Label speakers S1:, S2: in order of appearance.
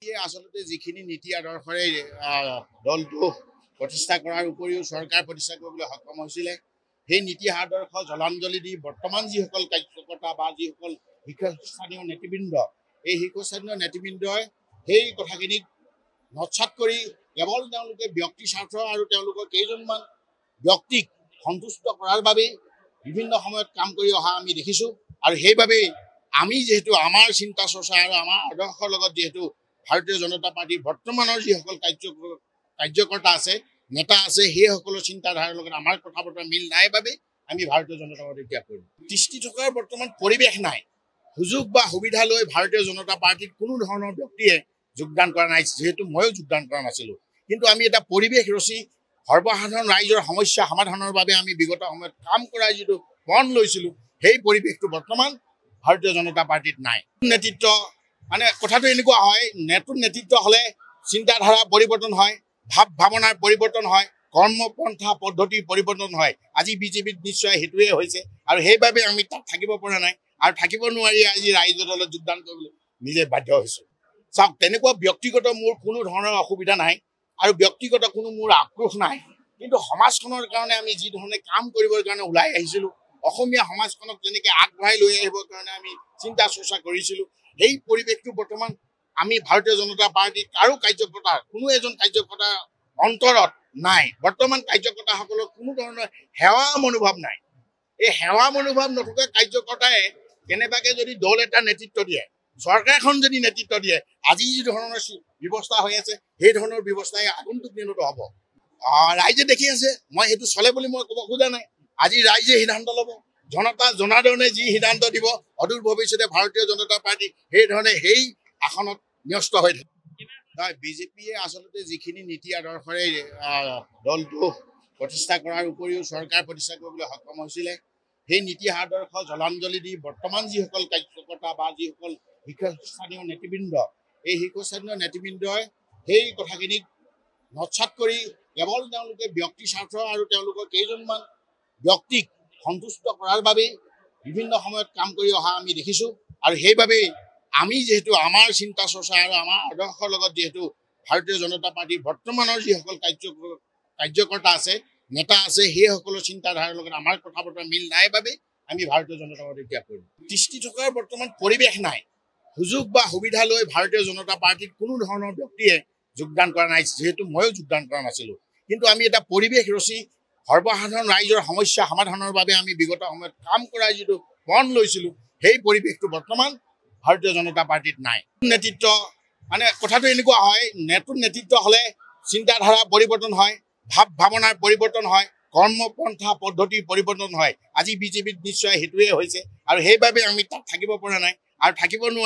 S1: আচলতে যিখিনি নীতি আদৰ্শৰে দলটো প্ৰতিষ্ঠা কৰাৰ উপৰিও চৰকাৰ প্ৰতিষ্ঠা কৰিবলৈ সক্ষম হৈছিলে সেই নীতি আদৰ্শ জলাঞ্জলি দি বৰ্তমান যিসকল কাৰ্যকৰ্তা বা যিসকল শীৰ্ষস্থানীয় নেতৃবৃন্দ এই শীৰ্ষস্থানীয় নেতৃবৃন্দই সেই কথাখিনিক নৎসাত কৰি কেৱল তেওঁলোকে ব্যক্তি স্বাৰ্থ আৰু তেওঁলোকৰ কেইজনমান ব্যক্তিক সন্তুষ্ট কৰাৰ বাবেই বিভিন্ন সময়ত কাম কৰি অহা আমি দেখিছোঁ। আৰু সেইবাবেই আমি যিহেতু আমাৰ চিন্তা চৰ্চা আৰু আমাৰ আদৰ্শৰ লগত যিহেতু ভাৰতীয় জনতা পাৰ্টীৰ বৰ্তমানৰ যিসকল কাৰ্যকৰ্তা আছে নেতা আছে সেইসকলৰ চিন্তাধাৰাৰ লগত আমাৰ কথা বতৰা মিল নাই বাবে আমি ভাৰতীয় জনতা পাৰ্টী ত্যাগ কৰিম। তিষ্ঠি থকাৰ বৰ্তমান পৰিৱেশ নাই। সুযোগ বা সুবিধা লৈ ভাৰতীয় জনতা পাৰ্টীত কোনো ধৰণৰ ব্যক্তিয়ে যোগদান কৰা নাই, যিহেতু ময়ো যোগদান কৰা নাছিলোঁ। কিন্তু আমি এটা পৰিৱেশ ৰচি সৰ্বসাধাৰণ ৰাইজৰ সমস্যা সমাধানৰ বাবে আমি বিগত সময়ত কাম কৰাৰ যিটো মন লৈছিলোঁ সেই পৰিৱেশটো বৰ্তমান ভাৰতীয় জনতা পাৰ্টীত নাই। নেতৃত্ব মানে কথাটো এনেকুৱা হয়, নতুন নেতৃত্ব হ'লে চিন্তাধাৰা পৰিৱৰ্তন হয়, ভাৱনাৰ পৰিৱৰ্তন হয়, কৰ্মপন্থা পদ্ধতিৰ পৰিৱৰ্তন হয়। আজি বিজেপিত নিশ্চয় সেইটোৱে হৈছে আৰু সেইবাবে আমি তাত থাকিব পৰা নাই আৰু থাকিব নোৱাৰি আজি ৰাইজৰ দলত যোগদান কৰিবলৈ নিজে বাধ্য হৈছোঁ। চাওক, তেনেকুৱা ব্যক্তিগত মোৰ কোনো ধৰণৰ অসুবিধা নাই আৰু ব্যক্তিগত কোনো মোৰ আক্ৰোশ নাই, কিন্তু সমাজখনৰ কাৰণে আমি যি ধৰণে কাম কৰিবৰ কাৰণে ওলাই আহিছিলোঁ, অসমীয়া সমাজখনক যেনেকৈ আগবঢ়াই লৈ আহিবৰ কাৰণে আমি চিন্তা চৰ্চা কৰিছিলোঁ, সেই পৰিৱেশটো বৰ্তমান আমি ভাৰতীয় জনতা পাৰ্টীৰ কাৰো কাৰ্যকৰ্তাৰ কোনো এজন কাৰ্যকৰ্তাৰ অন্তৰত নাই। বৰ্তমান কাৰ্যকৰ্তাসকলৰ কোনো ধৰণৰ সেৱা মনোভাৱ নাই। এই সেৱা মনোভাৱ নথকা কাৰ্যকৰ্তাই কেনেবাকৈ যদি দল এটা নেতৃত্ব দিয়ে, চৰকাৰখন যদি নেতৃত্ব দিয়ে, আজি যি ধৰণৰ ব্যৱস্থা হৈ আছে সেই ধৰণৰ ব্যৱস্থাই আগন্তুক দিনতো হ'ব। ৰাইজে দেখি আছে, মই সেইটো চলে বুলি মই ক'ব খোজা নাই। আজি ৰাইজে সিদ্ধান্ত ল'ব, জনাৰ্দনে যি সিদ্ধান্ত দিব, অদূৰ ভৱিষ্যতে ভাৰতীয় জনতা পাৰ্টী সেই ধৰণে সেই আসনত ন্যস্ত হৈ থাকে। বিজেপিয়ে আচলতে যিখিনি নীতি আদৰ্শৰে দলটো প্ৰতিষ্ঠা কৰাৰ উপৰিও চৰকাৰ প্ৰতিষ্ঠা কৰিবলৈ সক্ষম হৈছিলে সেই নীতি আদৰ্শ জলাঞ্জলি দি বৰ্তমান যিসকল কাৰ্যকৰ্তা বা যিসকল শীৰ্ষস্থানীয় নেতৃবৃন্দ এই শীৰ্ষস্থানীয় নেতৃবৃন্দই সেই কথাখিনিক নৎসাত কৰি কেৱল তেওঁলোকে ব্যক্তি স্বাৰ্থ আৰু তেওঁলোকৰ কেইজনমান ব্যক্তিক সন্তুষ্ট কৰাৰ বাবেই বিভিন্ন সময়ত কাম কৰি অহা আমি দেখিছোঁ। আৰু সেইবাবেই আমি যিহেতু আমাৰ চিন্তা চৰ্চা আৰু আমাৰ আদৰ্শৰ লগত যিহেতু ভাৰতীয় জনতা পাৰ্টীৰ বৰ্তমানৰ যিসকল কাৰ্যকৰ্তা আছে নেতা আছে সেইসকলৰ চিন্তাধাৰাৰ লগত আমাৰ কথা বতৰা মিল নাই বাবে আমি ভাৰতীয় জনতা পাৰ্টী ত্যাগ কৰিম। তিষ্ঠি থকাৰ বৰ্তমান পৰিৱেশ নাই। সুযোগ বা সুবিধা লৈ ভাৰতীয় জনতা পাৰ্টীত কোনো ধৰণৰ ব্যক্তিয়ে যোগদান কৰা নাই, যিহেতু ময়ো যোগদান কৰা নাছিলোঁ। কিন্তু আমি এটা পৰিৱেশ ৰচি সৰ্বসাধাৰণ ৰাইজৰ সমস্যা সমাধানৰ বাবে আমি বিগত সময়ত কাম কৰাৰ যিটো মন লৈছিলোঁ সেই পৰিৱেশটো বৰ্তমান ভাৰতীয় জনতা পাৰ্টীত নাই। নেতৃত্ব মানে কথাটো এনেকুৱা হয়, নতুন নেতৃত্ব হ'লে চিন্তাধাৰা পৰিৱৰ্তন হয়, ভাৱনাৰ পৰিৱৰ্তন হয়, কৰ্মপন্থা পদ্ধতিৰ পৰিৱৰ্তন হয়। আজি বিজেপিত নিশ্চয় সেইটোৱে হৈছে আৰু সেইবাবে আমি তাত থাকিব পৰা নাই আৰু থাকিব নোৱাৰি।